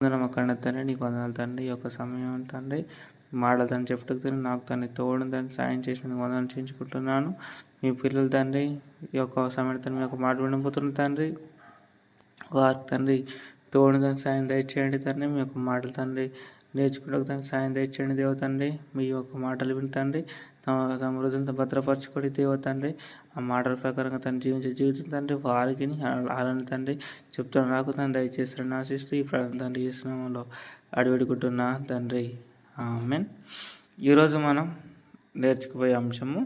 వందనమకండ తండ్రి, నీకు వందనాలు తండ్రి. ఈ యొక్క సమయం తండ్రి మాటలు తండ్రి చెప్పుటకు తండ్రి నాకు తండ్రి తోడు తండ్రి సాయం చేసినందుకు వందనాలు చేయించుకుంటున్నాను. మీ పిల్లలు తండ్రి ఈ యొక్క సమయం తండ్రి మీ యొక్క మాట వినబోతున్న తండ్రి, వారి తండ్రి తోడు తండ్రి సాయం దయచేయండి తండ్రి. మీ యొక్క మాటలు తండ్రి నేర్చుకుంటూ తండ్రి సాయం దయచేయండి దేవ తండ్రి. మీ యొక్క మాటలు విని తండ్రి తమ హృదయంతో భద్రపరచుకోండి దేవ తండ్రి. ఆ మాటల ప్రకారంగా తను జీవించే జీవితం తండ్రి వారికి అలానే తండ్రి చెప్తాను నాకు తండ్రి దయచేస్తారని ఆశిస్తూ ఈ ప్రాంతం తండ్రి చేసినామంలో అడివిడుకుంటున్నా తండ్రి. ఆమేన్. ఈరోజు మనం నేర్చుకుపోయే అంశము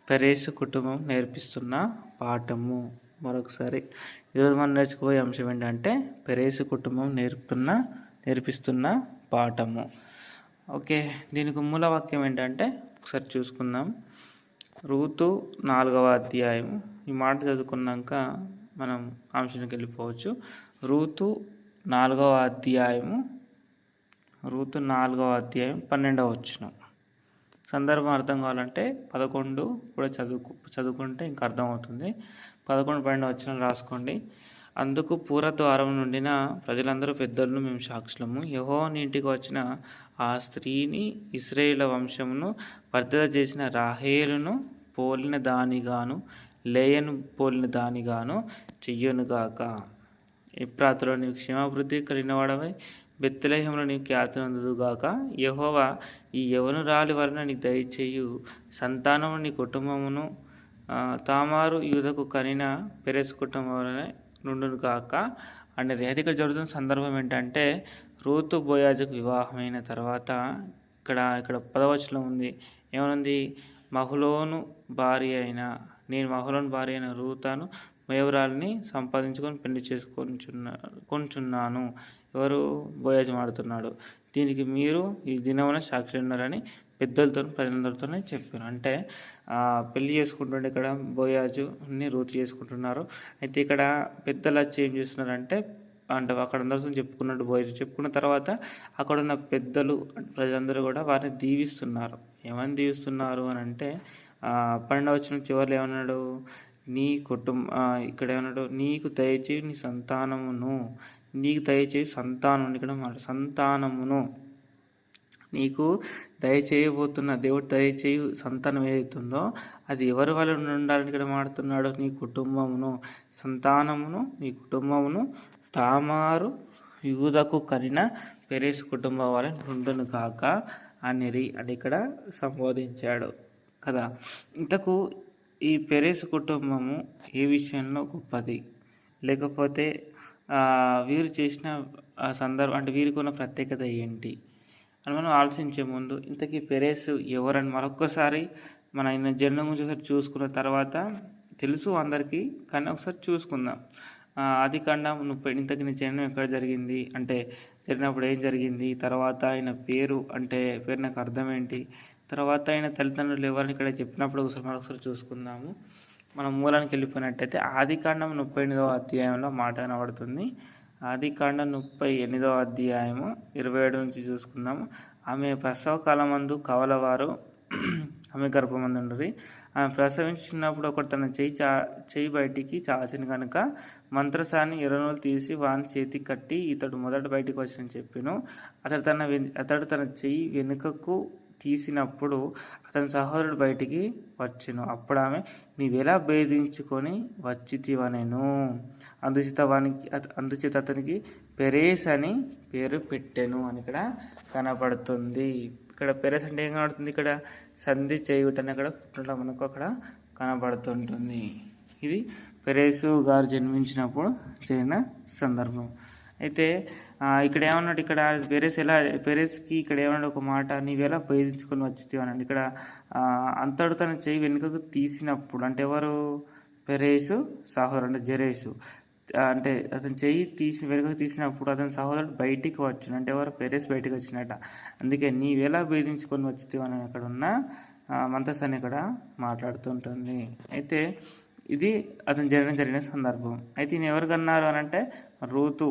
పెరేసు కుటుంబం నేర్పిస్తున్న పాఠము. మరొకసారి ఈరోజు మనం నేర్చుకుపోయే అంశం ఏంటంటే పెరేసు కుటుంబం నేర్పిస్తున్న పాఠము. ఓకే, దీనికి మూల వాక్యం ఏంటంటే ఒకసారి చూసుకుందాం. రూతు 4వ అధ్యాయము. ఈ మాట చదువుకున్నాక మనం అంశానికి వెళ్ళిపోవచ్చు. రూతు 4వ అధ్యాయం 12వ వచనం. సందర్భం అర్థం కావాలంటే 11 కూడా చదువుకుంటే ఇంకా అర్థమవుతుంది. 11, 12 వచనం రాసుకోండి. అందుకు పూర్వద్వారం నుండిన ప్రజలందరూ పెద్దలను మేము సాక్షులము. యెహోవా ఇంటికి వచ్చిన ఆ స్త్రీని ఇశ్రాయేలు వంశమును వర్ధన చేసిన రాహేలును పోలిన దానిగాను లేయను పోలిన దానిగాను చెయ్యనుగాక. ఎఫ్రాతులో నీవు క్షేమాభివృద్ధి కలిగిన వాడవై బెత్లెహేములో నీవు ఖ్యాతి నందుదుగాక. యెహోవా ఈ యవనురాలి వలన నీకు దయచేయు సంతానము నీ కుటుంబమును తామారు యూదకు కనిన పెరెసు కుటుంబం వలన నుండును కాక అనేది. అయితే ఇక్కడ జరుగుతున్న సందర్భం ఏంటంటే రూతు బోయాజుకు వివాహమైన తర్వాత ఇక్కడ 10వ వచనం ఉంది. ఏమనుంది? మహలోను భార్య అయిన రూతాను మేవరాల్ని సంపాదించుకొని పెళ్లి కొనుచున్నాను. ఎవరు? బోయాజు మాడుతున్నాడు. దీనికి మీరు ఈ దినమున సాక్షి ఉన్నారని పెద్దలతో ప్రజలందరితోనే చెప్పారు. అంటే పెళ్లి చేసుకుంటుండే ఇక్కడ బోయాజుని రూతు చేసుకుంటున్నారు. అయితే ఇక్కడ పెద్దలు వచ్చి ఏం చేస్తున్నారంటే అక్కడ అందరితో చెప్పుకున్నట్టు బోయాజు చెప్పుకున్న తర్వాత అక్కడ ఉన్న పెద్దలు ప్రజలందరూ కూడా వారిని దీవిస్తున్నారు. ఏమని దీవిస్తున్నారు అని అంటే 12వ వచనం చివరిలో ఏమన్నాడు? నీ ఇక్కడ ఏమన్నాడు? నీకు దయచేయి నీ సంతానమును, నీకు దయచేయి సంతానం. ఇక్కడ మాట సంతానమును నీకు దయచేయబోతున్న దేవుడు దయచేయు సంతానం ఏదైతుందో అది ఎవరి వల్ల ఉండాలని ఇక్కడ మాడుతున్నాడు? నీ కుటుంబమును, సంతానమును, నీ కుటుంబమును తామారు యూదకు కనిన పెరేసు కుటుంబం వల్ల నుండును కాక అని ఇక్కడ సంబోధించాడు కదా. ఇంతకు ఈ పెరేసు కుటుంబము ఏ విషయంలో గొప్పది, లేకపోతే వీరు చేసిన సందర్భం అంటే వీరికి ఉన్న ప్రత్యేకత ఏంటి అని మనం ఆలోచించే ముందు ఇంతకీ పెరేసు ఎవరని మరొక్కసారి మన ఆయన జన్మ గురించి ఒకసారి చూసుకున్న తర్వాత తెలుసు అందరికీ, కానీ ఒకసారి చూసుకుందాం. ఆదికాండం 30 ఇంతకీ జననం ఎక్కడ జరిగింది అంటే జరిగినప్పుడు ఏం జరిగింది, తర్వాత ఆయన పేరు అంటే పేరు నాకు అర్థం ఏంటి, తర్వాత ఆయన తల్లిదండ్రులు ఎవరిని ఇక్కడ చెప్పినప్పుడు మరొకసారి చూసుకుందాము. మనం మూలానికి వెళ్ళిపోయినట్టయితే ఆదికాండం 38వ అధ్యాయంలో మాట కనబడుతుంది. ఆదికాండం 38వ అధ్యాయము 27 నుంచి చూసుకుందాము. ఆమె ప్రసవ కాలమందు కవలవారు ఆమె గర్భమందుండ్రి. ఆమె ప్రసవించినప్పుడు ఒకడు తన చెయ్యి బయటికి చాచిన కనుక మంత్రసాని ఎర్రనూలు తీసి వాని చేతికి కట్టి ఇతడు మొదట బయటికి వచ్చిన చెప్పాను. అతడు తన చెయ్యి వెనుకకు తీసినప్పుడు అతని సహోదరుడు బయటికి వచ్చెను. అప్పుడు ఆమె నీవెలా భేదించుకొని వచ్చితివనెను. అందుచేత అతనికి పెరేస్ అని పేరు పెట్టెను అని ఇక్కడ కనపడుతుంది. ఇక్కడ పెరేస్ అంటే ఏం కనబడుతుంది? ఇక్కడ సంధి చేయుటని అక్కడ మనకు అక్కడ కనబడుతుంటుంది. ఇది పెరేసు గారు జన్మించినప్పుడు జరిగిన సందర్భం. అయితే ఇక్కడ ఏమన్నాడు? ఇక్కడ పెరేస్కి ఇక్కడ ఏమన్నాడు? ఒక మాట, నీవెలా భేదించుకొని వచ్చితివి అనండి. ఇక్కడ అంతడు తన చెయ్యి వెనుకకు తీసినప్పుడు అంటే ఎవరు? పెరేసు సహోదరుడు అంటే జెరేసు అంటే అతని చెయ్యి వెనుకకు తీసినప్పుడు అతని సహోదరుడు బయటికి వచ్చాను అంటే ఎవరు? పెరేస్ బయటికి వచ్చినట్ట. అందుకే నీవెలా భేదించుకొని వచ్చితివి అని అక్కడ ఉన్న మంత్రసాని ఇక్కడ మాట్లాడుతుంటుంది. అయితే ఇది అతను జరిగిన సందర్భం. అయితే ఈయన ఎవరు కన్నారు అని అంటే రూతు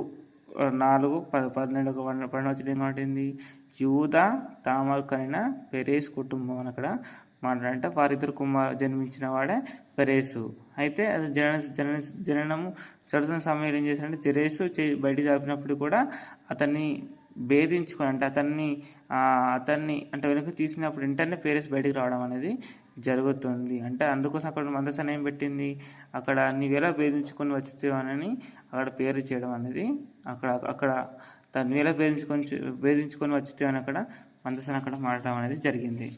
4:12 వచ్చిన ఏమంటుంది? యూదా తామారు కనిన పెరేస్ కుటుంబం అని అక్కడ మాట్లాడంటే వారిద్దరు జన్మించిన వాడే పెరేసు. అయితే అది జననము జరుగుతున్న సమయంలో ఏం చేశాడంటే జెరేసు బయటికి చాపినప్పుడు కూడా అతన్ని భేదించుకొని అంటే అతన్ని అంటే వెనక్కి తీసినప్పుడు వెంటనే పేరెస్ బయటికి రావడం అనేది జరుగుతుంది. అంటే అందుకోసం అక్కడ మందసాన్ని ఏం పెట్టింది, అక్కడ నీవెలా భేదించుకొని వచ్చేవానని అక్కడ పేరు చేయడం అనేది అక్కడ దాన్ని ఎలా భేదించుకొని వచ్చేవాని అక్కడ మందసాన్ని అక్కడ మారడం అనేది జరిగింది.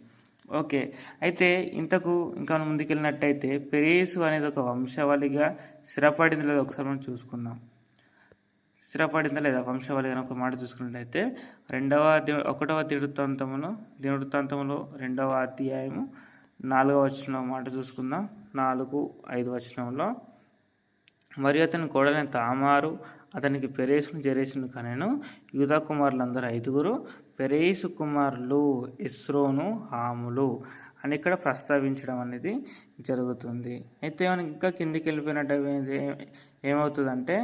ఓకే, అయితే ఇంతకు ఇంకా ముందుకెళ్ళినట్టయితే పెరేసు అనేది ఒక వంశావళిగా స్థిరపడింది లేదా ఒకసారి మనం చూసుకుందాం. స్థిరపడిందా లేదా వంశావళి అని ఒక మాట చూసుకున్నట్లయితే 1వ దినవృత్తాంతములో 2వ అధ్యాయము 4వ వచనం మాట చూసుకుందాం. 4-5 వచనంలో, మరియు అతని కోడలైన తామారు అతనికి పెరేసును జెరెషును కనెను. యూదా కుమారులందరూ 5 పెరేసు కుమారులు ఎస్రోను హాములు అని ఇక్కడ ప్రస్తావించడం అనేది జరుగుతుంది. అయితే మనకి ఇంకా కిందికి వెళ్ళిపోయినట్టు ఏమవుతుందంటే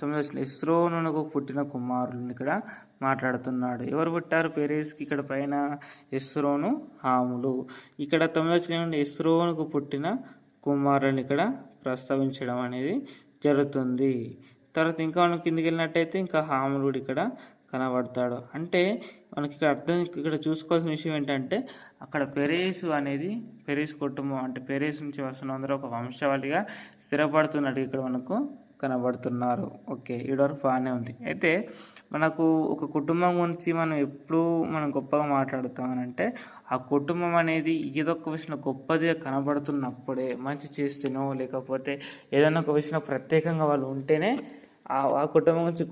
9 ఎస్రోనునకు పుట్టిన కుమారులను ఇక్కడ మాట్లాడుతున్నాడు. ఎవరు పుట్టారు పెరేస్కి? ఇక్కడ పైన ఎస్రోను హాములు. ఇక్కడ 9 ఎస్రోనుకు పుట్టిన కుమారులను ఇక్కడ ప్రస్తావించడం అనేది జరుగుతుంది. తర్వాత ఇంకా మనం కిందికి వెళ్ళినట్టయితే ఇంకా హాములు ఇక్కడ కనబడతాడు. అంటే మనకి ఇక్కడ ఇక్కడ చూసుకోవాల్సిన విషయం ఏంటంటే అక్కడ పెరేసు కుటుంబం అంటే పెరేసు నుంచి వస్తున్న అందరూ ఒక వంశావళిగా స్థిరపడుతున్నట్టు ఇక్కడ మనకు కనబడుతున్నారు. ఓకే, ఈడవరకు బాగానే ఉంది. అయితే మనకు ఒక కుటుంబం గురించి మనం గొప్పగా మాట్లాడుతామనంటే ఆ కుటుంబం అనేది ఏదో ఒక విషయంలో గొప్పదిగా కనబడుతున్నప్పుడే, మంచి చేస్తేనో లేకపోతే ఏదైనా ఒక విషయంలో ప్రత్యేకంగా వాళ్ళు ఉంటేనే ఆ కుటుంబం గురించి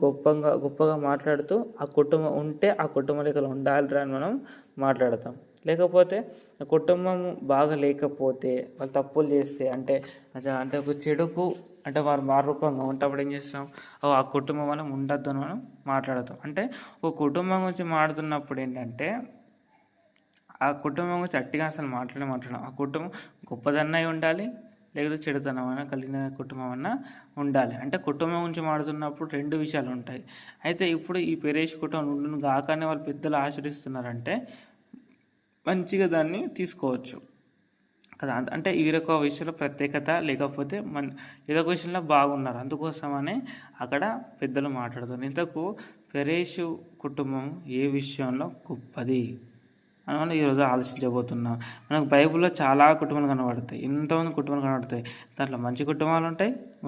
గొప్పగా మాట్లాడుతూ ఆ కుటుంబం ఉంటే ఆ కుటుంబం లెక్కలు ఉండాలిరా అని మనం మాట్లాడతాం. లేకపోతే ఆ కుటుంబం బాగా లేకపోతే వాళ్ళు తప్పులు చేస్తే అంటే ఒక చెడుకు అంటే వారు మారూపంగా ఉంటప్పుడు ఏం చేస్తాం, ఆ కుటుంబం మనం ఉండద్దు అని మనం మాట్లాడతాం. అంటే ఒక కుటుంబం గురించి మాట్లాడుతున్నప్పుడు ఏంటంటే ఆ కుటుంబం గురించి అట్టిగా అసలు మాట్లాడడం ఆ కుటుంబం గొప్పదన్నై ఉండాలి, లేకపోతే చెడుతనమైనా కలిగిన కుటుంబం అన్నా ఉండాలి. అంటే కుటుంబం గురించి మాట్లాడుతున్నప్పుడు 2 విషయాలు ఉంటాయి. అయితే ఇప్పుడు ఈ పెరేష్ కుటుంబం ఉండును గాకనే వాళ్ళు పెద్దలు ఆచరిస్తున్నారంటే మంచిగా దాన్ని తీసుకోవచ్చు కదా. అంటే వీరొక విషయంలో ప్రత్యేకత లేకపోతే ఏదో ఒక విషయంలో బాగున్నారు, అందుకోసమనే అక్కడ పెద్దలు మాట్లాడుతున్నారు. ఇంతకు పెరేషు కుటుంబం ఏ విషయంలో గొప్పది అని మనం ఈరోజు ఆలోచించబోతున్నాం. మనకు బైబిల్లో చాలా కుటుంబాలు కనబడతాయి, ఎంతోమంది కుటుంబాలు కనబడతాయి. దాంట్లో మంచి కుటుంబాలు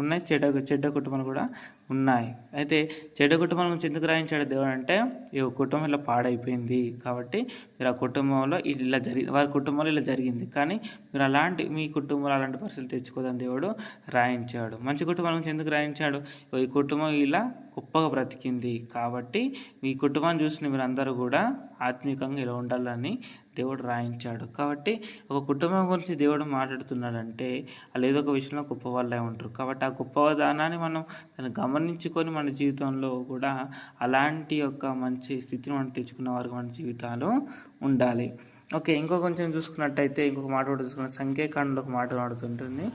ఉన్నాయి, చెడ్డ కుటుంబాలు కూడా ఉన్నాయి. అయితే చెడ్డ కుటుంబాల గురించి ఎందుకు రాయించాడు దేవుడు అంటే ఈ కుటుంబం ఇలా పాడైపోయింది కాబట్టి మీరు ఆ కుటుంబంలో ఇలా వారి కుటుంబంలో ఇలా జరిగింది, కానీ మీరు మీ కుటుంబంలో అలాంటి పరిస్థితులు తెచ్చుకోదని దేవుడు రాయించాడు. మంచి కుటుంబాల గురించి ఎందుకు రాయించాడు? ఈ కుటుంబం ఇలా గొప్పగా బ్రతికింది కాబట్టి మీ కుటుంబాన్ని చూసిన మీరు అందరూ కూడా ఆత్మీయంగా ఇలా ఉండాలని దేవుడు రాయించాడు. కాబట్టి ఒక కుటుంబం గురించి దేవుడు మాట్లాడుతున్నాడంటే వాళ్ళు ఏదో ఒక విషయంలో గొప్ప వాళ్ళే ఉంటారు. కాబట్టి ఆ గొప్పదానాన్ని మనం దాన్ని గమనించుకొని మన జీవితంలో కూడా అలాంటి మంచి స్థితిని మనం తెచ్చుకున్న వారికి మన జీవితాలు ఉండాలి. ఓకే, కొంచెం చూసుకున్నట్టయితే ఇంకొక మాట కూడా చూసుకున్న సంఖ్యాకాండంలో ఒక మాట వాడుతుంటుంది.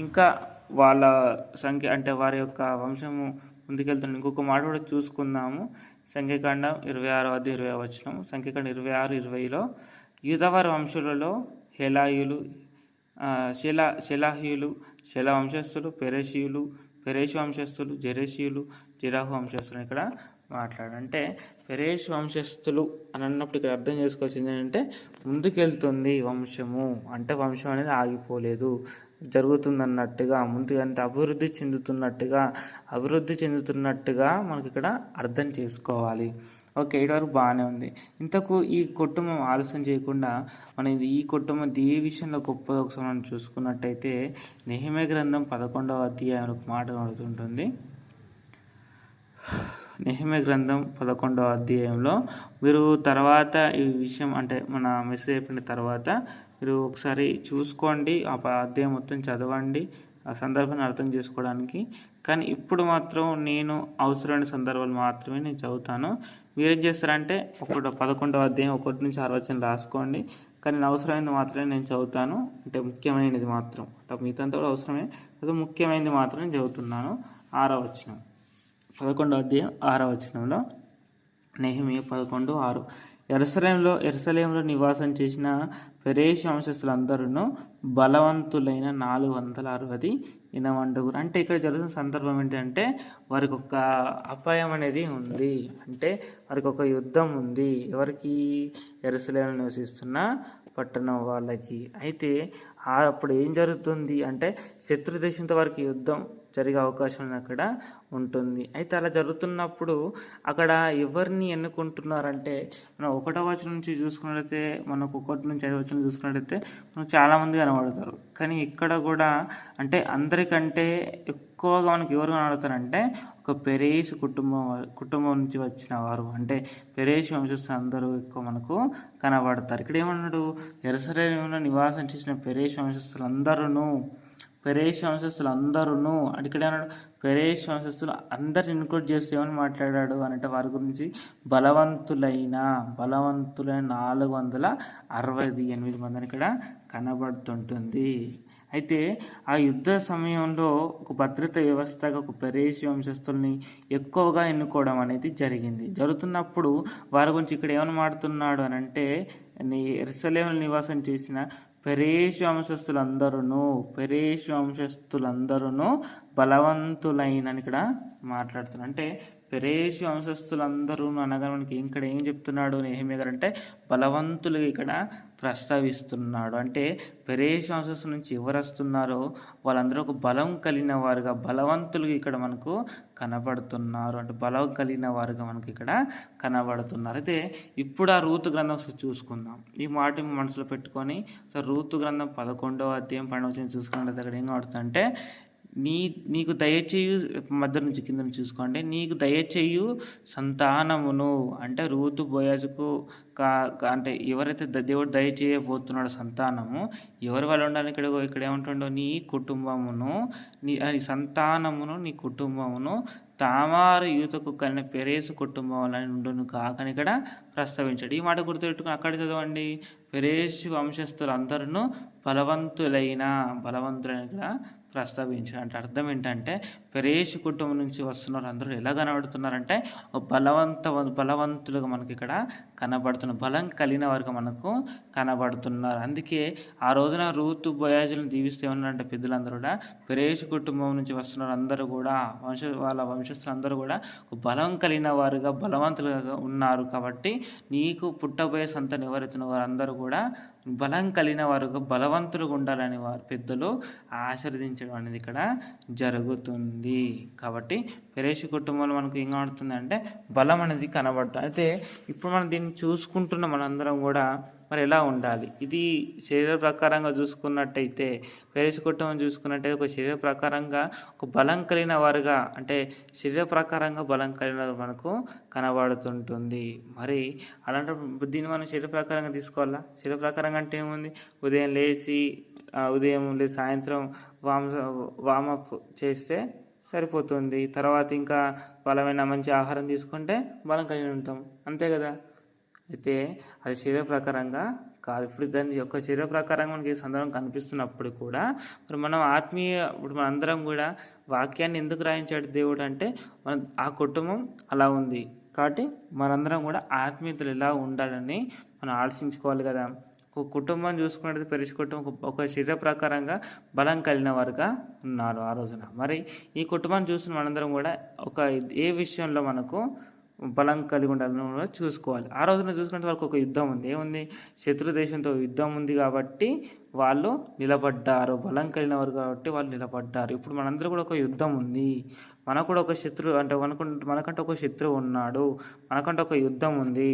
ఇంకా వాళ్ళ సంఖ్య అంటే వారి యొక్క వంశము ముందుకెళ్తున్న ఇంకొక మాట కూడా చూసుకుందాము. సంఖ్యాకాండం 26-20 వచనం. సంఖ్యాకాండం 26-20లో యూదావారి వంశులలో హెలాయులు, షెలాహీయులు, షెలా వంశస్థులు, పెరేషు వంశస్థులు, జెరెషీయులు, జెరాహు వంశస్థులు ఇక్కడ అంటే పెరేషు వంశస్థులు అని అన్నప్పుడు ఇక్కడ అర్థం చేసుకోవాల్సింది ఏంటంటే ముందుకెళ్తుంది వంశము, అంటే వంశం అనేది ఆగిపోలేదు, జరుగుతుందన్నట్టుగా ముందుకంత అభివృద్ధి చెందుతున్నట్టుగా మనకి ఇక్కడ అర్థం చేసుకోవాలి. ఓకే, ఇటువరకు బాగానే ఉంది. ఇంతకు ఈ కుటుంబం ఆలస్యం చేయకుండా ఈ కుటుంబం ఏ విషయంలో గొప్పది ఒకసారి మనం చూసుకున్నట్టయితే నెహెమ్యా గ్రంథం 11వ అధ్యాయం ఒక మాట కడుతుంటుంది. నెహెమ్యా గ్రంథం 11వ అధ్యాయంలో మీరు తర్వాత ఈ విషయం అంటే మన మెసేజ్ అయిపోయిన తర్వాత మీరు ఒకసారి చూసుకోండి, ఆ అధ్యాయం మొత్తం చదవండి ఆ సందర్భాన్ని అర్థం చేసుకోవడానికి. కానీ ఇప్పుడు మాత్రం నేను అవసరమైన సందర్భాలు మాత్రమే నేను చదువుతాను. మీరేం చేస్తారంటే 11వ అధ్యాయం 1 నుంచి 6 వచనం రాసుకోండి. కానీ నేను అవసరమైనది మాత్రమే నేను చదువుతాను, అంటే ముఖ్యమైనది మాత్రం. మిగతా కూడా అవసరమే, అది ముఖ్యమైనది మాత్రం నేను చదువుతున్నాను. 6వ వచనం 11వ అధ్యాయం 6వ వచనంలో నెహెమియా 11:6. యెరూషలేములో నివాసం చేసిన పెరేషు వంశస్థులందరూ బలవంతులైన 460 ఇనమండుగురు. అంటే ఇక్కడ జరుగుతున్న సందర్భం ఏంటంటే వారికి ఒక అపాయం అనేది ఉంది. అంటే వారికి ఒక యుద్ధం ఉంది. ఎవరికి? యెరూషలేములో నివసిస్తున్న పట్టణం వాళ్ళకి. అయితే అప్పుడు ఏం జరుగుతుంది అంటే శత్రు దేశంతో వారికి యుద్ధం జరిగే అవకాశం అక్కడ ఉంటుంది. అయితే అలా జరుగుతున్నప్పుడు అక్కడ ఎవరిని ఎన్నుకుంటున్నారంటే మనం 1వ వచనం నుంచి చూసుకున్నట్లయితే, మనకు 1 నుంచి 5 వచనం చూసుకున్నట్లయితే మనకు చాలామంది కనబడతారు. కానీ ఇక్కడ కూడా అంటే అందరికంటే ఎక్కువగా మనకి ఎవరు కనబడతారంటే ఒక పెరేషు కుటుంబం నుంచి వచ్చిన వారు, అంటే పెరేషు వంశస్థులు అందరూ ఎక్కువ మనకు కనబడతారు. ఇక్కడ ఏమన్నాడు? యెరూషలేములో నివాసం చేసిన పెరేషు వంశస్థులందరూ అంటే ఇక్కడ ఏమన్నాడు? పెరేషు వంశస్థులు అందరిని ఇన్క్లూడ్ చేస్తూ ఏమని మాట్లాడాడు అంటే వారి గురించి బలవంతులైన 468 మందిని ఇక్కడ కనబడుతుంటుంది. అయితే ఆ యుద్ధ సమయంలో ఒక భద్రత వ్యవస్థగా ఒక పెరేషు వంశస్థుల్ని ఎక్కువగా ఎన్నుకోవడం అనేది జరుగుతున్నప్పుడు వారి గురించి ఇక్కడ ఏమని మాట్లాడుతున్నాడు అని అంటే యెరూషలేములో నివాసం చేసిన పెరేషు వంశస్థులందరూ బలవంతులైన ఇక్కడ మాట్లాడుతున్నాడు. అంటే పెరేషు వంశస్థులందరూ అనగా మనకి ఇక్కడ ఏం చెప్తున్నాడు నెహెమియా గారు అంటే బలవంతులు ఇక్కడ ప్రస్తావిస్తున్నాడు. అంటే పెరేషు వంశస్థుల నుంచి ఎవరు వస్తున్నారో వాళ్ళందరూ ఒక బలం కలిగిన వారుగా, బలవంతులు ఇక్కడ మనకు కనబడుతున్నారు. అంటే బలం కలిగిన వారుగా మనకి ఇక్కడ కనబడుతున్నారు. అయితే ఇప్పుడు ఆ రూతు గ్రంథం చూసుకుందాం. ఈ మాట మనసులో పెట్టుకొని రూతు గ్రంథం 11వ అధ్యాయం 12వ వచనం చూసుకున్నట్లయితే అక్కడ ఏం కనబడుతుందంటే నీకు దయచేయు, మధ్య నుంచి కింద నుంచి చూసుకోండి, నీకు దయచేయు సంతానమును. అంటే రూతు బోయజుకు అంటే ఎవరైతే దేవుడు దయచేయబోతున్నాడో సంతానము ఎవరి వల్ల ఉండాలి? ఇక్కడ ఏమంటుండో నీ కుటుంబమును, నీ సంతానమును, నీ కుటుంబమును తామారు యూతకు కలిగిన పెరేసు కుటుంబం వల్ల ఉండును కాకని ఇక్కడ ప్రస్తావించాడు. ఈ మాట గుర్తుపెట్టుకుని అక్కడ చదవండి. పెరేసు వంశస్థులందరూ బలవంతులైన ఇక్కడ ప్రస్తావించాడు. అంటే అర్థం ఏంటంటే పెరేషు కుటుంబం నుంచి వస్తున్నారు అందరూ ఎలా కనబడుతున్నారంటే బలవంతులుగా మనకి ఇక్కడ కనబడుతున్నారు, బలం కలిగిన వారికి మనకు కనబడుతున్నారు. అందుకే ఆ రోజున రూతు బోయజులను దీవిస్తే ఏమన్నారంటే పెద్దలందరూ కూడా పెరేషు కుటుంబం నుంచి వస్తున్నారు అందరూ కూడా వాళ్ళ వంశస్థులందరూ కూడా బలం కలిగిన వారుగా, బలవంతులుగా ఉన్నారు. కాబట్టి నీకు పుట్టబోయే సంతానం ఎవరైతున్న వారందరూ కూడా బలం కలిగిన వారుగా, బలవంతులుగా ఉండాలని వారు పెద్దలు ఆశీర్వదించడం అనేది ఇక్కడ జరుగుతుంది. కాబట్టి పెరేషు కుటుంబంలో మనకు ఏం కనబడుతుంది అంటే బలం అనేది కనబడుతుంది. అయితే ఇప్పుడు మనం దీన్ని చూసుకుంటున్న మనందరం కూడా మరి ఎలా ఉండాలి? ఇది శరీర ప్రకారంగా చూసుకున్నట్టయితే, పెరేషు కుటుంబం చూసుకున్నట్టయితే ఒక శరీర ప్రకారంగా ఒక బలం కలిగిన వారుగా, అంటే శరీర ప్రకారంగా బలం కలిగిన మనకు కనబడుతుంటుంది. మరి అలాంటి దీన్ని మనం శరీర ప్రకారంగా తీసుకోవాలా? శరీర ప్రకారంగా అంటే ఏముంది? ఉదయం లేచి సాయంత్రం వామప్ చేస్తే సరిపోతుంది. తర్వాత ఇంకా బలమైన మంచి ఆహారం తీసుకుంటే బలం కలిగి ఉంటాం, అంతే కదా. అయితే అది శరీర ప్రకారంగా కాదు. ఇప్పుడు దాని యొక్క శరీర ప్రకారంగా మనకి సందర్భం కనిపిస్తున్నప్పుడు కూడా మరి మనం ఇప్పుడు మనందరం కూడా వాక్యాన్ని ఎందుకు రాయించాడు దేవుడు అంటే ఆ కుటుంబం అలా ఉంది కాబట్టి మనందరం కూడా ఆత్మీయతలు ఎలా ఉండాలని మనం ఆలోచించుకోవాలి కదా. ఒక కుటుంబం చూసుకున్నట్టు పెరిషి కుటుంబం ఒక శరీర ప్రకారంగా బలం కలిగిన వారుగా ఉన్నారు ఆ రోజున. మరి ఈ కుటుంబాన్ని చూసిన మనందరం కూడా ఏ విషయంలో మనకు బలం కలిగి ఉండాలని చూసుకోవాలి. ఆ రోజున చూసుకుంటే వాళ్ళకి ఒక యుద్ధం ఉంది. ఏముంది? శత్రు దేశంతో యుద్ధం ఉంది కాబట్టి వాళ్ళు నిలబడ్డారు, బలం కలిగిన వారు కాబట్టి వాళ్ళు నిలబడ్డారు. ఇప్పుడు మనందరూ కూడా ఒక యుద్ధం ఉంది, మనకు కూడా ఒక శత్రువు అంటే మనకంటే ఒక శత్రువు ఉన్నాడు, మనకంటే ఒక యుద్ధం ఉంది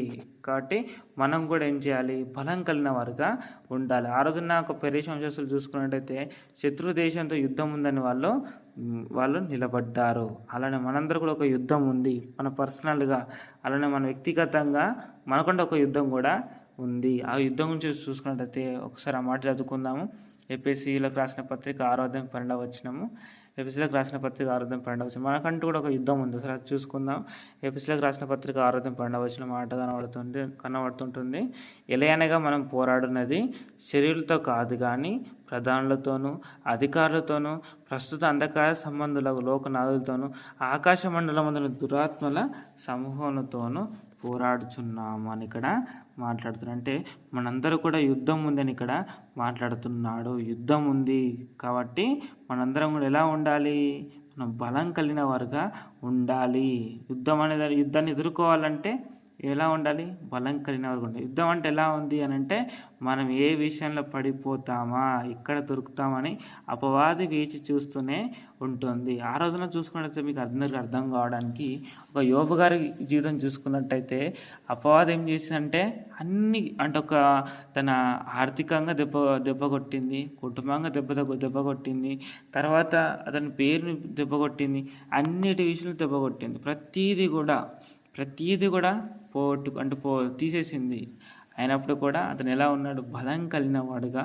కాబట్టి మనం కూడా ఏం చేయాలి? బలం కలిగిన వారుగా ఉండాలి. ఆ రోజున ఒక పెరేషు వంశస్థులు చూసుకున్నట్టయితే శత్రు దేశంతో యుద్ధం ఉందని వాళ్ళు నిలబడ్డారు. అలానే మనందరూ కూడా ఒక యుద్ధం ఉంది, మన పర్సనల్గా, అలానే మన వ్యక్తిగతంగా మనకంటే ఒక యుద్ధం కూడా ఉంది. ఆ యుద్ధం గురించి చూసుకున్నట్టయితే ఒకసారి ఆ మాట చదువుకుందాము. ఎపిఎస్సీలకు రాసిన పత్రిక 6వ అధ్యాయం 12వ వచనము. ఎపిఎస్సీలకు రాసిన పత్రిక 6వ అధ్యాయం 12వ వచనం. మనకంటూ కూడా ఒక యుద్ధం ఉంది, ఒకసారి అది చూసుకుందాం. ఎపిఎస్సీలకు రాసిన పత్రిక 6వ అధ్యాయం 12వ వచనం మాట కనబడుతుంటుంది. ఎలయనగా మనం పోరాడున్నది శరీరులతో కాదు కానీ ప్రధానులతోనూ, అధికారులతోనూ, ప్రస్తుత అంధకార సంబంధులకు లోకనాథులతోనూ, ఆకాశ మండలమందుల దురాత్మల సమూహంతోనూ పోరాడుచున్నాము అని ఇక్కడ మాట్లాడుతున్నాడు. అంటే మనందరూ కూడా యుద్ధం ఉందని ఇక్కడ మాట్లాడుతున్నాడు. యుద్ధం ఉంది కాబట్టి మనందరం కూడా ఎలా ఉండాలి? మనం బలం కలిగిన వారుగా ఉండాలి. యుద్ధాన్ని ఎదుర్కోవాలంటే ఎలా ఉండాలి? బలం కలిగిన వారుగా ఉండాలి. యుద్ధం అంటే ఎలా ఉంది అని అంటే మనం ఏ విషయంలో పడిపోతామా, ఎక్కడ దొరుకుతామని అపవాది వేచి చూస్తూనే ఉంటుంది. ఆ రోజున చూసుకున్నట్లయితే మీకు అందరికీ అర్థం కావడానికి ఒక యోబు గారి జీవితం చూసుకున్నట్టయితే అపవాది ఏం చేసిందంటే అన్ని అంటే తన ఆర్థికంగా దెబ్బ కొట్టింది, కుటుంబంగా దెబ్బ కొట్టింది, తర్వాత అతని పేరుని దెబ్బ కొట్టింది, అన్నిటి విషయంలో దెబ్బ కొట్టింది. ప్రతీది కూడా తీసేసింది. అయినప్పుడు కూడా అతను ఎలా ఉన్నాడు? బలం కలిగిన వాడుగా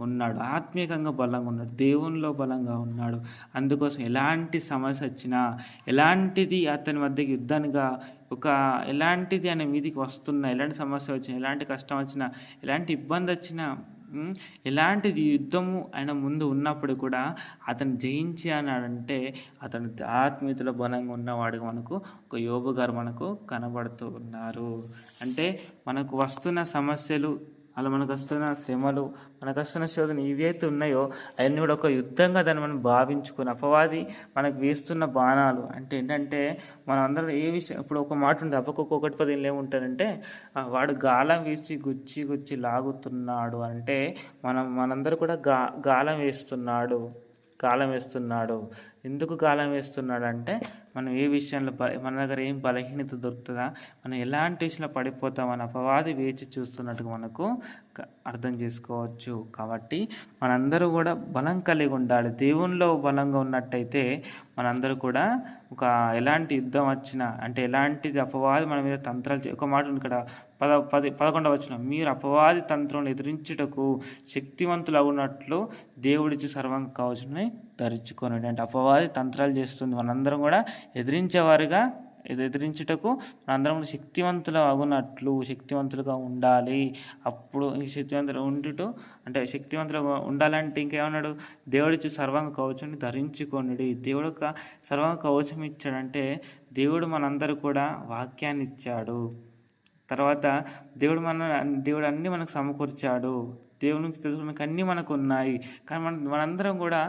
ఉన్నాడు. ఆత్మీయంగా బలంగా ఉన్నాడు, దేవునిలో బలంగా ఉన్నాడు. అందుకోసం ఎలాంటి సమస్య వచ్చినా, ఎలాంటిది అతని మధ్యకి యుద్ధానిగా ఎలాంటిది ఆయన మీదికి వస్తున్నా, ఎలాంటి సమస్య వచ్చినా, ఎలాంటి కష్టం వచ్చినా, ఎలాంటి ఇబ్బంది వచ్చినా, ఎలాంటిది యుద్ధము ఆయన ముందు ఉన్నప్పుడు కూడా అతను జయించి అన్నాడంటే అతను ఆత్మీయతలో బలంగా ఉన్నవాడుగా మనకు ఒక యోబు గారు మనకు కనబడుతూ ఉన్నారు. అంటే మనకు వస్తున్న సమస్యలు, అలా మనకు వస్తున్న శ్రమలు, మనకు వస్తున్న శోధన ఏవైతే ఉన్నాయో అవన్నీ కూడా ఒక యుద్ధంగా దాన్ని మనం భావించుకొని, అపవాది మనకు వేస్తున్న బాణాలు అంటే ఏంటంటే మనం అందరం ఏ విషయం, ఇప్పుడు ఒక మాట ఉంది హబక్కూకు 1:10 ఏముంటారంటే వాడు గాలం వేసి గుచ్చి లాగుతున్నాడు అంటే మనందరూ కూడా గాలం వేస్తున్నాడు. ఎందుకు గాలం వేస్తున్నాడు అంటే మనం ఏ విషయంలో మన దగ్గర ఏం బలహీనత దొరుకుతుందా, మనం ఎలాంటి విషయంలో పడిపోతామని అపవాది వేచి చూస్తున్నట్టుగా మనకు అర్థం చేసుకోవచ్చు. కాబట్టి మనందరూ కూడా బలం కలిగి ఉండాలి. దేవునిలో బలంగా ఉన్నట్టయితే మనందరూ కూడా ఎలాంటి యుద్ధం వచ్చినా, అంటే ఎలాంటిది అపవాది మన మీద తంత్రాలు ఒక మాట ఉంది ఇక్కడ 11వ వచనం, మీరు అపవాది తంత్రం ఎదిరించుటకు శక్తివంతులు అవునట్లు దేవుడిచ్చి సర్వాంగ కవచాన్ని ధరించుకొనండి. అంటే అపవాది తంత్రాలు చేస్తుంది, మనందరం కూడా ఎదిరించుటకు మనందరం కూడా శక్తివంతులుగా ఉండాలి. అప్పుడు ఈ శక్తివంతులుగా ఉండాలంటే ఇంకేమన్నాడు? దేవుడిచ్చి సర్వాంగ కవచాన్ని ధరించుకొనుడి. దేవుడు ఒక సర్వాంగ కవచం ఇచ్చాడంటే దేవుడు మనందరూ కూడా వాక్యాన్ని ఇచ్చాడు. తర్వాత దేవుడు అన్నీ మనకు సమకూర్చాడు. దేవుడి నుంచి తెలుసుకోవడానికి అన్నీ మనకు ఉన్నాయి. కానీ మనందరం కూడా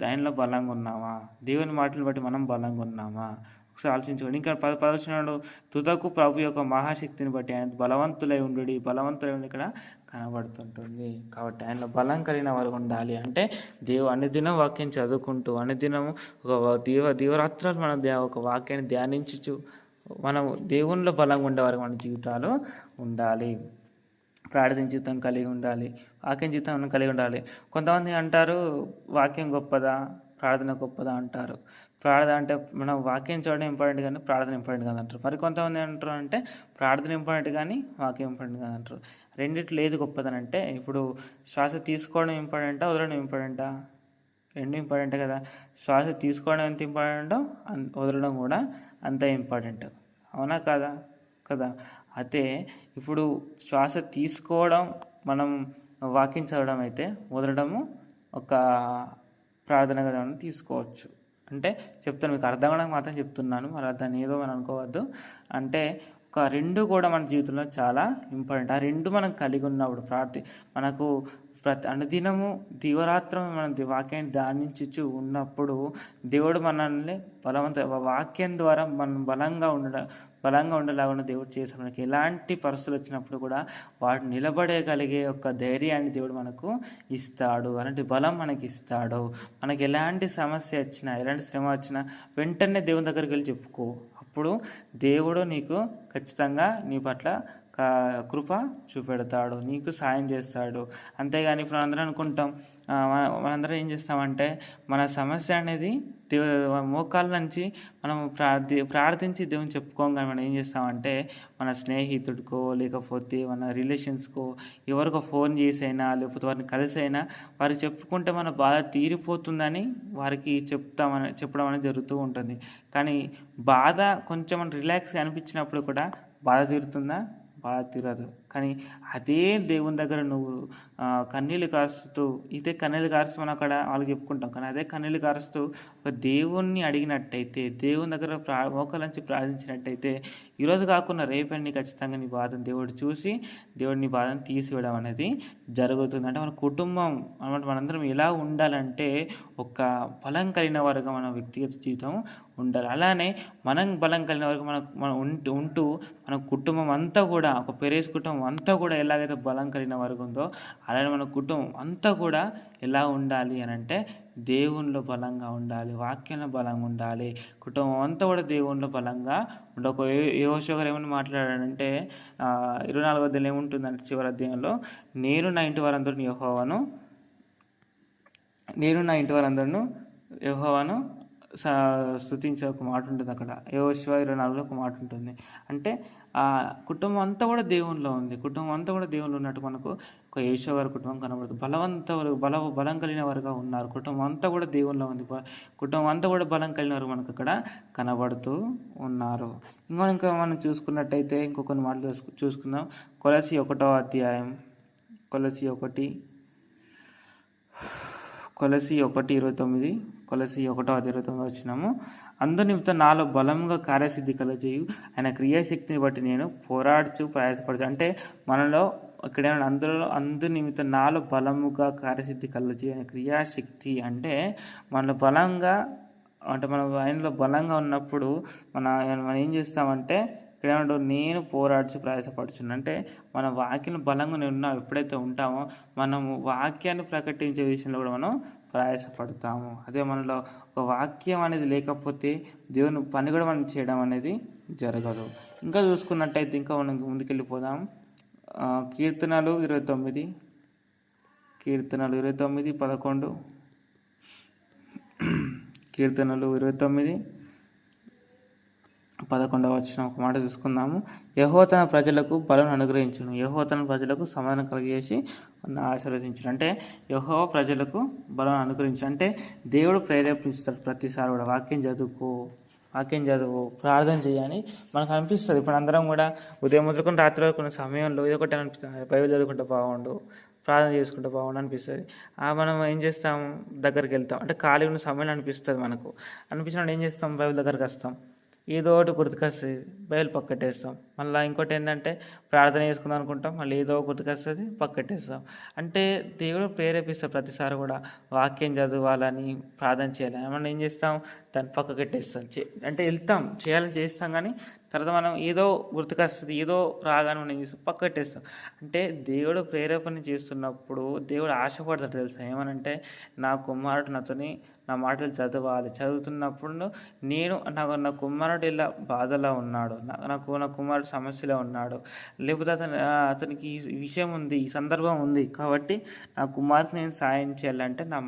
దానిలో బలంగా ఉన్నామా? దేవుని మాటలు బట్టి మనం బలంగా ఉన్నామా? ఒకసారి ఆలోచించుకోండి. ఇంకా 10 తుదకు ప్రభు యొక్క మహాశక్తిని బట్టి ఆయన బలవంతులై ఉండి ఇక్కడ కనబడుతుంటుంది. కాబట్టి ఆయనలో బలం కలిగిన వారు ఉండాలి. అంటే అనుదినం వాక్యం చదువుకుంటూ, అనుదినము దీవరాత్రాలు మన ఒక వాక్యాన్ని ధ్యానించుచు మనం దేవునిలో బలంగా ఉండేవారు మన జీవితాలు ఉండాలి. ప్రార్థన జీవితం కలిగి ఉండాలి, వాక్యం జీవితం కలిగి ఉండాలి. కొంతమంది అంటారు వాక్యం గొప్పదా, ప్రార్థన గొప్పదా అంటారు. ప్రార్థన అంటే మనం వాక్యం చదవడం ఇంపార్టెంట్ కానీ ప్రార్థన ఇంపార్టెంట్ కాదు అంటారు. మరి కొంతమంది అంటారు అంటే ప్రార్థన ఇంపార్టెంట్ కానీ వాక్యం ఇంపార్టెంట్ కాదు అంటారు. రెండిట్లో ఏది గొప్పదని అంటే, ఇప్పుడు శ్వాస తీసుకోవడం ఇంపార్టెంటా, వదలడం ఇంపార్టెంటా? రెండు ఇంపార్టెంట్ కదా. శ్వాస తీసుకోవడం ఎంత ఇంపార్టెంటో వదలడం కూడా అంతే ఇంపార్టెంట్. అవునా కదా. అయితే ఇప్పుడు శ్వాస తీసుకోవడం మనం వాక్యం చదవడం అయితే, వదలడము ఒక ప్రార్థన కదా తీసుకోవచ్చు. అంటే చెప్తాను, మీకు అర్థం కావడానికి మాత్రం చెప్తున్నాను, మరి దాన్ని ఏదో మనం అనుకోవద్దు. అంటే రెండు కూడా మన జీవితంలో చాలా ఇంపార్టెంట్. ఆ రెండు మనం కలిగి ఉన్నప్పుడు మనకు అనుదినము దివరాత్రం మనం వాక్యాన్ని ధ్యానించుచు ఉన్నప్పుడు దేవుడు మనల్ని వాక్యం ద్వారా మనం బలంగా ఉండేలాగా దేవుడు చేశాడు. మనకి ఎలాంటి పరిస్థితులు వచ్చినప్పుడు కూడా వాడు నిలబడగలిగే ఒక ధైర్యాన్ని దేవుడు మనకు ఇస్తాడు. అలాంటి బలం మనకి ఇస్తాడు. మనకి ఎలాంటి సమస్య వచ్చినా, ఎలాంటి శ్రమ వచ్చినా వెంటనే దేవుని దగ్గరికి వెళ్ళి చెప్పుకో. అప్పుడు దేవుడు నీకు ఖచ్చితంగా నీ పట్ల కృప చూపెడతాడు, నీకు సాయం చేస్తాడు. అంతేగాని ఇప్పుడు అందరం అనుకుంటాం, మనందరం ఏం చేస్తామంటే మన సమస్య అనేది మోకాళ్ళ నుంచి మనం ప్రార్థించి దేవుని చెప్పుకోగానే మనం ఏం చేస్తామంటే మన స్నేహితుడికో లేకపోతే మన రిలేషన్స్కో ఎవరికో ఫోన్ చేసైనా లేకపోతే వారిని కలిసైనా వారికి చెప్పుకుంటే మన బాధ తీరిపోతుందని వారికి చెప్పడం అనేది జరుగుతూ ఉంటుంది. కానీ బాధ కొంచెం రిలాక్స్గా అనిపించినప్పుడు కూడా బాధ తీరుతుందా? బాధ తీరదు. కానీ అదే దేవుని దగ్గర నువ్వు కన్నీళ్ళు కారుస్తూ, ఇదే కన్నీళ్ళు కారుస్తూ మనం అక్కడ వాళ్ళకి చెప్పుకుంటాం. కానీ అదే కన్నీళ్ళు కారుస్తూ ఒక దేవుణ్ణి అడిగినట్టయితే, దేవుని దగ్గర మోకాళ్ళంచి ప్రార్థించినట్టయితే, ఈరోజు కాకుండా రేపటి ఖచ్చితంగా నీ బాధను దేవుడు చూసి, దేవుడు నీ బాధను తీసివేయడం అనేది జరుగుతుంది. అంటే మన కుటుంబం మనందరం ఎలా ఉండాలంటే, ఒక బలం కలిగిన వారుగా మన వ్యక్తిగత జీవితం ఉండాలి. అలానే మనం బలం కలిగిన వరకు మనం ఉంటూ మన కుటుంబం అంతా కూడా, ఒక పెరేస్ కుటుంబం అంతా కూడా ఎలాగైతే బలం కలిగిన వరకు ఉందో, అలానే మన కుటుంబం అంతా కూడా ఎలా ఉండాలి అని అంటే దేవునిలో బలంగా ఉండాలి, వాక్యంలో బలంగా ఉండాలి. కుటుంబం అంతా కూడా దేవునిలో బలంగా ఉండాలి. ఒక యెహోషువ గారు ఏమని మాట్లాడాడంటే 24వ అధ్యాయంలో ఏముంటుందంటే చివరి అధ్యాయంలో, నేను నా ఇంటి వారందరూ యెహోవాను స్తుతించే ఒక మాట ఉంటుంది. అక్కడ యెహోషువ 24లో ఒక మాట ఉంటుంది. అంటే ఆ కుటుంబం అంతా కూడా దేవునిలో ఉంది. కుటుంబం అంతా కూడా దేవునిలో ఉన్నట్టు మనకు ఒక యెహోషువ గారి కుటుంబం కనబడుతుంది. బలం కలిగిన వారుగా ఉన్నారు. కుటుంబం అంతా కూడా దేవునిలో ఉంది. కుటుంబం అంతా కూడా బలం కలిగిన వారు మనకు అక్కడ కనబడుతూ ఉన్నారు. ఇంకా మనం చూసుకున్నట్టయితే ఇంకొన్ని మాటలు చూసుకుందాం. కొలస్సీ 1వ అధ్యాయం, కొలస్సీ 1:29, కొలస్సీ 1:29 వచ్చినాము. అందు నిమిత్తం నాలో బలంగా కార్యసిద్ధి కలగజేయు ఆయన క్రియాశక్తిని బట్టి నేను పోరాడుచు ప్రయాసపడచ్చు. అంటే మనలో ఇక్కడ అందు నిమిత్తం నాలో బలముగా కార్యసిద్ధి కలగజేయు ఆయన క్రియాశక్తి అంటే మనలో బలంగా, అంటే మనం ఆయనలో బలంగా ఉన్నప్పుడు మనం ఏం చేస్తామంటే, ఇక్కడ ఏమంటాడు, నేను పోరాడుచు ప్రయాసపడుచున్నాను. అంటే మన వాక్యం బలంగా ఎప్పుడైతే ఉంటామో మనము వాక్యాన్ని ప్రకటించే విషయంలో కూడా మనం ప్రయాసపడతాము. అదే మనలో ఒక వాక్యం అనేది లేకపోతే దేవుని పని కూడా మనం చేయడం అనేది జరగదు. ఇంకా చూసుకున్నట్టయితే ఇంకా మనం ముందుకెళ్ళిపోదాం. కీర్తనలు 29, 11. కీర్తనలు 29:11 వచ్చిన ఒక మాట చూసుకుందాము. యెహోవా తన ప్రజలకు బలం అనుగ్రహించును, యెహోవా తన ప్రజలకు సమాధానం కలిగేసి ఆశీర్వదించును. అంటే యెహోవా ప్రజలకు బలం అనుగ్రహించు అంటే దేవుడు ప్రేరేపిస్తాడు. ప్రతిసారి కూడా వాక్యం చదువు, ప్రార్థన చేయని మనకు అనిపిస్తుంది. ఇప్పుడు అందరం కూడా ఉదయం మొదలుకొని రాత్రి వరకు ఉన్న సమయంలో ఏదో ఒకటి అనిపిస్తుంది, బైబిల్ చదువుకుంటే బాగుండు, ప్రార్థన చేసుకుంటే బాగుండు అనిపిస్తుంది. మనం ఏం చేస్తాం, దగ్గరికి వెళ్తాం. అంటే ఖాళీ ఉన్న సమయంలో అనిపిస్తుంది. అనిపించినప్పుడు ఏం చేస్తాం, బైబిల్ దగ్గరికి వస్తాం, ఏదో ఒకటి గుర్తుకొస్తుంది, బైబిల్ పక్కట్టేస్తాం. మళ్ళీ ఇంకోటి ఏంటంటే ప్రార్థన చేసుకుందాం అనుకుంటాం, మళ్ళీ ఏదో గుర్తుకొస్తుంది, పక్కట్టేస్తాం. అంటే దేవుడు ప్రేరేపిస్తాం ప్రతిసారి కూడా వాక్యం చదవాలని, ప్రార్థన చేయాలని. మనం ఏం చేస్తాం, దాన్ని పక్కకెట్టేస్తాం. అంటే చేయాలని చేస్తాం, కానీ తర్వాత మనం ఏదో గుర్తుకొస్తుంది, ఏదో రాగానే మనం ఏం చేస్తాం, పక్కట్టేస్తాం. అంటే దేవుడు ప్రేరేపణ చేస్తున్నప్పుడు దేవుడు ఆశపడతాడు తెలుసా. ఏమనంటే నా కుమారుడు నా మాటలు చదువుతున్నప్పుడు నా కుమారుడు ఇలా బాధలో ఉన్నాడు, నా కుమారుడు సమస్యలో ఉన్నాడు, లేకపోతే అతనికి ఈ విషయం ఉంది, ఈ సందర్భం ఉంది, కాబట్టి నా కుమారుడికి నేను సాయం చేయాలంటే నా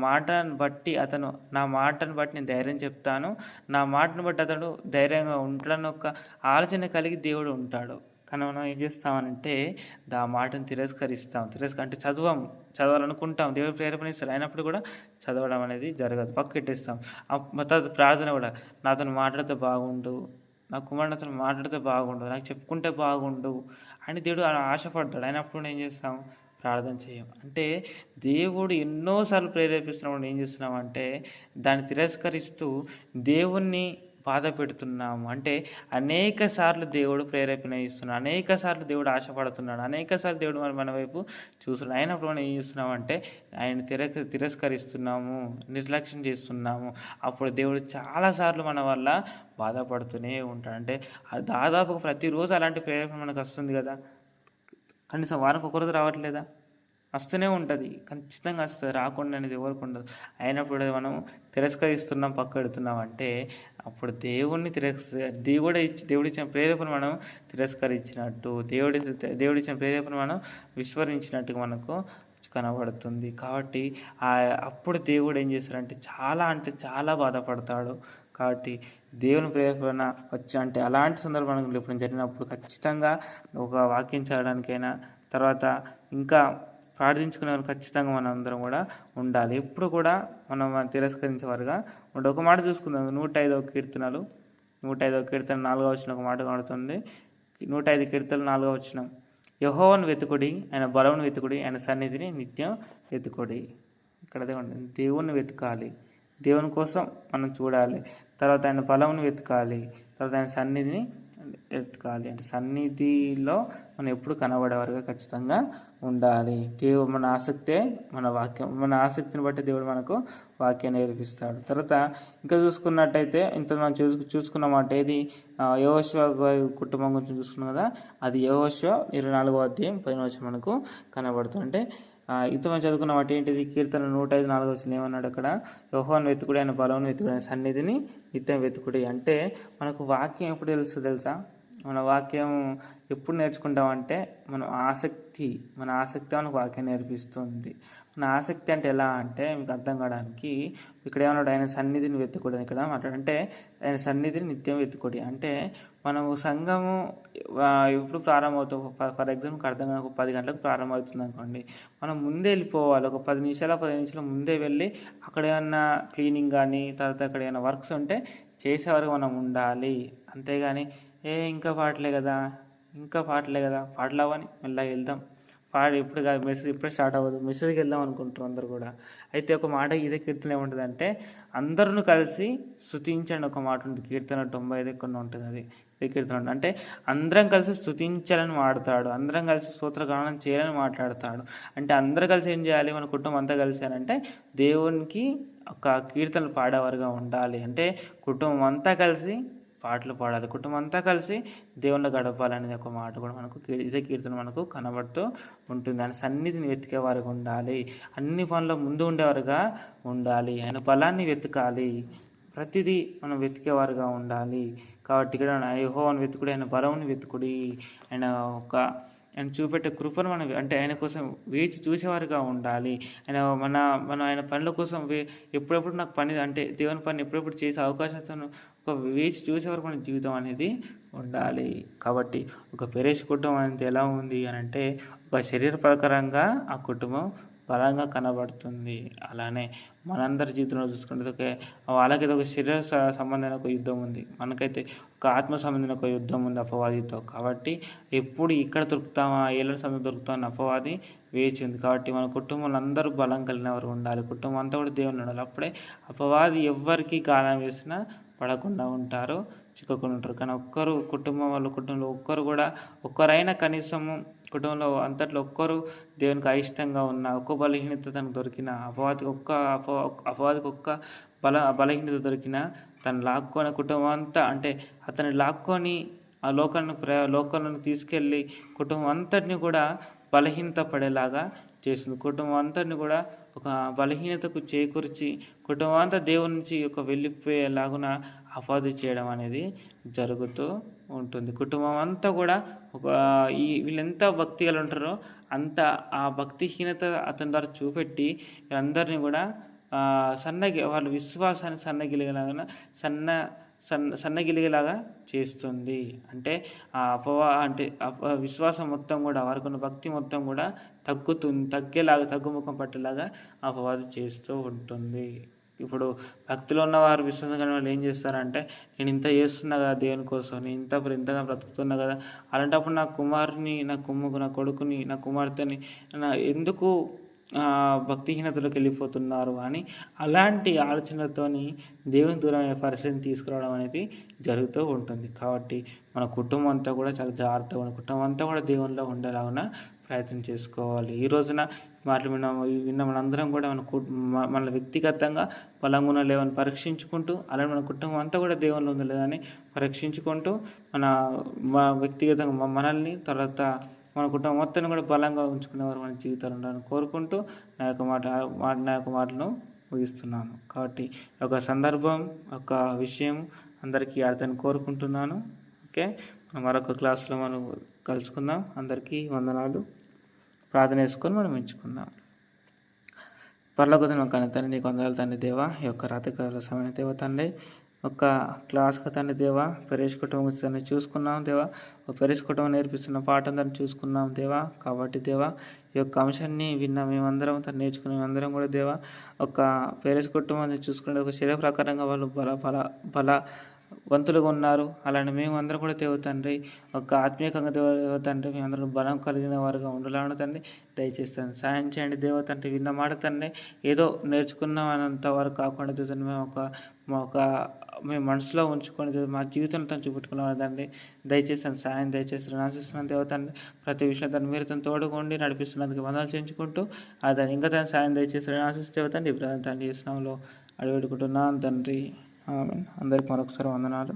మాటను బట్టి నేను ధైర్యం చెప్తాను, నా మాటను బట్టి అతడు ధైర్యంగా ఉంటాడని ఒక ఆలోచన కలిగి దేవుడు ఉంటాడు. కానీ మనం ఏం చేస్తామనంటే ఆ మాటను తిరస్కరిస్తాం. అంటే చదవాలనుకుంటాం, దేవుడు ప్రేరేపణ ఇస్తాడు, అయినప్పుడు కూడా చదవడం అనేది జరగదు, పక్కకెట్టేస్తాం. తర్వాత ప్రార్థన కూడా, నాతో మాట్లాడితే బాగుండు, నా కుమారుడు నాతో మాట్లాడితే బాగుండు, నాకు చెప్పుకుంటే బాగుండు అని దేవుడు ఆశపడతాడు. అయినప్పుడు ఏం చేస్తాం, ప్రార్థన చేయం. అంటే దేవుడు ఎన్నోసార్లు ప్రేరేపిస్తున్నప్పుడు ఏం చేస్తున్నామంటే దాన్ని తిరస్కరిస్తూ దేవుణ్ణి బాధ పెడుతున్నాము. అంటే అనేక సార్లు దేవుడు ప్రేరేపణ ఇస్తున్నాడు, అనేక సార్లు దేవుడు ఆశపడుతున్నాడు, అనేక సార్లు దేవుడు మన వైపు చూస్తున్నాడు. అయినప్పుడు మనం ఏం చేస్తున్నామంటే ఆయన తిరస్కరిస్తున్నాము, నిర్లక్ష్యం చేస్తున్నాము. అప్పుడు దేవుడు చాలాసార్లు మన వల్ల బాధపడుతూనే ఉంటాడు. అంటే దాదాపు ప్రతిరోజు అలాంటి ప్రేరేపణ మనకు వస్తుంది కదా, కనీసం వారానికి ఒకరోజు రావట్లేదా, వస్తూనే ఉంటుంది, ఖచ్చితంగా వస్తుంది, రాకుండా అనేది ఎవరికి ఉండదు. అయినప్పుడు మనం తిరస్కరిస్తున్నాం, పక్కడుతున్నాం అంటే అప్పుడు దేవుడు ఇచ్చిన ప్రేరేపణ మనం తిరస్కరించినట్టు, దేవుడు ఇచ్చిన ప్రేరేపణ మనం విస్మరించినట్టుగా మనకు కనబడుతుంది. కాబట్టి అప్పుడు దేవుడు ఏం చేస్తాడంటే చాలా బాధపడతాడు. కాబట్టి దేవుని ప్రేరేపణ అంటే అలాంటి సందర్భాలు ఇప్పుడు జరిగినప్పుడు ఖచ్చితంగా ఒక వాక్యం చదవడానికైనా, తర్వాత ఇంకా ప్రార్థించుకునే ఖచ్చితంగా మనం అందరం కూడా ఉండాలి. ఎప్పుడు కూడా మనం తిరస్కరించేవారుగా ఉండాలి. ఒక మాట చూసుకుందాం. 105వ కీర్తన 4వ వచనం ఒక మాట కనబడుతుంది. 105 కీర్తనలు 4వ వచనం. యెహోవాను వెతుకుడి, ఆయన బలమును వెతుకుడి, ఆయన సన్నిధిని నిత్యం వెతుకుడి. ఇక్కడ అదే ఉంటుంది, దేవుణ్ణి వెతకాలి, దేవుని కోసం మనం చూడాలి, తర్వాత ఆయన బలమును వెతకాలి, తర్వాత ఆయన సన్నిధిని వెతకాలి. అంటే సన్నిధిలో మనం ఎప్పుడు కనబడేవారుగా ఖచ్చితంగా ఉండాలి. దేవుడు మన ఆసక్తే మన వాక్యం, మన ఆసక్తిని బట్టి దేవుడు మనకు వాక్యాన్ని నేర్పిస్తాడు. తర్వాత ఇంకా చూసుకున్నట్టయితే ఇంత మనం చూసుకున్న మాట ఏది, యెహోషువ కుటుంబం గురించి చూసుకున్నాం కదా, అది యెహోషువ 24వ అధ్యాయం 15వ వచనం మనకు కనబడుతుంది. అంటే ఇంత మనం చదువుకున్న మాట ఏంటిది, కీర్తన 105 4వ వచనం ఏమన్నాడు అక్కడ, యెహోవాను వెతుకుడి, ఆయన బలమును వెతుకుడి, ఆయన సన్నిధిని నిత్యం వెతుకుడి. అంటే మనకు వాక్యం ఎప్పుడు తెలుస్తుంది తెలుసా, మన వాక్యం ఎప్పుడు నేర్చుకుంటామంటే మన ఆసక్తి మనకు వాక్యం నేర్పిస్తుంది. మన ఆసక్తి అంటే ఎలా అంటే మీకు అర్థం కావడానికి, ఇక్కడ ఏమన్నాడు, ఆయన సన్నిధిని వెతుకుడు ఇక్కడ మాట్లాడంటే ఆయన సన్నిధిని నిత్యం వెతుకుడి. అంటే మనము సంఘము ఎప్పుడు ప్రారంభమవుతాం, ఫర్ ఎగ్జాంపుల్కి అర్థం కాక 10 గంటలకు ప్రారంభమవుతుంది అనుకోండి, మనం ముందే వెళ్ళిపోవాలి, ఒక 10 నిమిషాల ముందే వెళ్ళి అక్కడ ఏమన్నా క్లీనింగ్ కానీ తర్వాత అక్కడ ఏమైనా వర్క్స్ ఉంటే చేసే వరకు మనం ఉండాలి. అంతేగాని ఇంకా పాటలే కదా పాటలవని మెల్లగా వెళ్దాం, ఇప్పుడు కాదు మెసేజ్ ఇప్పుడే స్టార్ట్ అవ్వదు, మెసేజ్కి వెళ్దాం అనుకుంటారు అందరు కూడా. అయితే ఒక మాట ఇదే కీర్తన ఏముంటుందంటే, అందరూ కలిసి స్తుతించండి ఒక మాట ఉంటుంది, కీర్తన 95 ఎక్కడ ఉంటుంది, అది ఇదే కీర్తన ఉంటుంది. అంటే అందరం కలిసి స్తుతించాలని మాట్లాడతాడు, అందరం కలిసి స్తోత్రగానం చేయాలని మాట్లాడతాడు. అంటే అందరూ కలిసి ఏం చేయాలి, మన కుటుంబం అంతా కలిసారంటే దేవునికి ఒక కీర్తనలు పాడేవారుగా ఉండాలి. అంటే కుటుంబం అంతా కలిసి పాటలు పాడాలి, కుటుంబం అంతా కలిసి దేవుళ్ళు గడపాలనేది ఒక మాట కూడా మనకు ఇదే కీర్తన మనకు కనబడుతూ ఉంటుంది. ఆయన సన్నిధిని వెతికేవారుగా ఉండాలి, అన్ని పనుల్లో ముందు ఉండేవారుగా ఉండాలి, ఆయన బలాన్ని వెతకాలి, ప్రతిదీ మనం వెతికేవారుగా ఉండాలి. కాబట్టి ఇక్కడ యెహోవాను వెతుకుడి, ఆయన బలమును వెతుకుడి, ఆయన చూపెట్టే కృపను మనం అంటే ఆయన కోసం వేచి చూసేవారుగా ఉండాలి. ఆయన పనుల కోసం ఎప్పుడెప్పుడు నాకు పని అంటే దేవుని పని ఎప్పుడెప్పుడు చేసే అవకాశాలను ఒక వేచి చూసేవారు మన జీవితం అనేది ఉండాలి. కాబట్టి ఒక పెరేష్ కుటుంబం అనేది ఎలా ఉంది అని అంటే, ఒక శరీర ప్రకారంగా ఆ కుటుంబం బలంగా కనబడుతుంది. అలానే మనందరి జీవితంలో చూసుకుంటే వాళ్ళకైతే ఒక శరీర సంబంధమైన ఒక యుద్ధం ఉంది, మనకైతే ఒక ఆత్మ సంబంధమైన ఒక యుద్ధం ఉంది అపవాదితో. కాబట్టి ఎప్పుడు ఇక్కడ దొరుకుతామా, ఏళ్ళ సమయం దొరుకుతామని అపవాది వేచి ఉంది. కాబట్టి మన కుటుంబంలో అందరూ బలం కలిగిన వారు ఉండాలి, కుటుంబం అంతా కూడా దేవుని ఉండాలి. అప్పుడే అపవాది ఎవ్వరికి గాలం వేసినా పడకుండా ఉంటారు, చిక్కకుండా ఉంటారు. కానీ కుటుంబంలో ఒక్కరు కూడా ఒక్కరైనా కనీసము కుటుంబంలో అంతట్లో ఒక్కరు దేవునికి అయిష్టంగా ఉన్న, ఒక్క బలహీనత తనకు దొరికిన, అపవాదికి ఒక్క బలహీనత దొరికిన తను లాక్కొని కుటుంబం అంతా అంటే అతన్ని లాక్కొని ఆ లోకంలోకి తీసుకెళ్ళి కుటుంబం అంతటిని కూడా బలహీనత పడేలాగా చేస్తుంది. కుటుంబం అంతటిని కూడా ఒక బలహీనతకు చేకూర్చి కుటుంబం అంతా దేవుని నుంచి ఒక వెళ్ళిపోయేలాగున అపవాది చేయడం అనేది జరుగుతూ ఉంటుంది. కుటుంబం అంతా కూడా వీళ్ళెంత భక్తిగా ఉంటారో అంత ఆ భక్తిహీనత అతని ద్వారా చూపెట్టి అందరినీ కూడా వాళ్ళ విశ్వాసాన్ని సన్నగిలిగేలాగా చేస్తుంది. అంటే విశ్వాసం మొత్తం కూడా వారికున్న భక్తి మొత్తం కూడా తగ్గుముఖం పట్టేలాగా అపవాది చేస్తూ ఉంటుంది. ఇప్పుడు భక్తిలో ఉన్నవారు విశ్వాసం కలిగిన వాళ్ళు ఏం చేస్తారంటే, నేను ఇంత చేస్తున్నా కదా దేవుని కోసం, నేను ఇంతగా బ్రతుకుతున్నా కదా, అలాంటప్పుడు నా కొడుకుని నా కుమార్తెని ఎందుకు భక్తిహీనతలోకి వెళ్ళిపోతున్నారు అని అలాంటి ఆలోచనలతోని దేవుని దూరమైన పరిస్థితిని తీసుకురావడం అనేది జరుగుతూ ఉంటుంది. కాబట్టి మన కుటుంబం అంతా కూడా చాలా జాగ్రత్తగా కుటుంబం అంతా కూడా దేవునిలో ఉండేలాగా ప్రయత్నం చేసుకోవాలి. ఈ రోజున మాటలు విన్న మనందరం కూడా మన వ్యక్తిగతంగా బలంగా లేవని పరీక్షించుకుంటూ, అలాగే మన కుటుంబం అంతా కూడా దేవునిలో ఉందా లేదని పరీక్షించుకుంటూ మన వ్యక్తిగతంగా మనల్ని తర్వాత మన కుటుంబం మొత్తాన్ని కూడా బలంగా ఉంచుకునేవారు మన జీవితాలు ఉండాలని కోరుకుంటూ నా యొక్క మాటలను ముగిస్తున్నాను. కాబట్టి ఒక సందర్భం ఒక విషయం అందరికీ అర్థాన్ని కోరుకుంటున్నాను. ఓకే, మరొక క్లాసులో మనం కలుసుకుందాం. అందరికీ వందనాలు. ప్రార్థన చేసుకొని మనం ఎంచుకుందాం. పరలోకమైన కన్న తండ్రి, నీకు వందనాలు తండ్రి దేవా. ఈ యొక్క రాత్రికాల సమయం దేవ తండ్రి, ఒక క్లాస్కి తండ్రి దేవా, పెరేష్ కుటుంబం తండ్రి చూసుకున్నాం దేవా. ఒక పెరేష్ కుటుంబం నేర్పిస్తున్న పాఠం దాన్ని చూసుకున్నాం దేవా. కాబట్టి దేవా, ఈ యొక్క అంశాన్ని విన్న మేమందరం తను నేర్చుకునే మేమందరం కూడా దేవా, ఒక పెరేష్ కుటుంబాన్ని చూసుకునే ఒక శరీర ప్రకారంగా వాళ్ళు వంతులుగా ఉన్నారు. అలానే మేము అందరం కూడా దేవ తండ్రి ఒక ఆత్మీయంగా దేవ తండ్రి మేమందరం బలం కలిగిన వారుగా ఉండాలని తండ్రి దయచేసి తండ్రి సాయం చేయండి దేవ తండ్రి. విన్న మాట తండ్రి ఏదో నేర్చుకున్నామన్నంత వరకు కాకుండా దేవ తండ్రి మేము మనసులో ఉంచుకొని మా జీవితంలో తను చూపెట్టుకున్నాం తండ్రి. దయచేసి తను సాయం దయచేసి ఆశిస్తున్నాను దేవ తండ్రి. ప్రతి విషయం తను మీరు తను తోడుకోండి నడిపిస్తున్నందుకు వందనాలు చేయించుకుంటూ దాన్ని ఇంకా తను సాయం దయచేసి ఆశిస్తే దేవ తండ్రి తండ్రి ఇస్లాంలో అడిగడుకుంటున్నాను తండ్రి. ఆమేన్. అందరికీ మరొకసారి వందనాలు.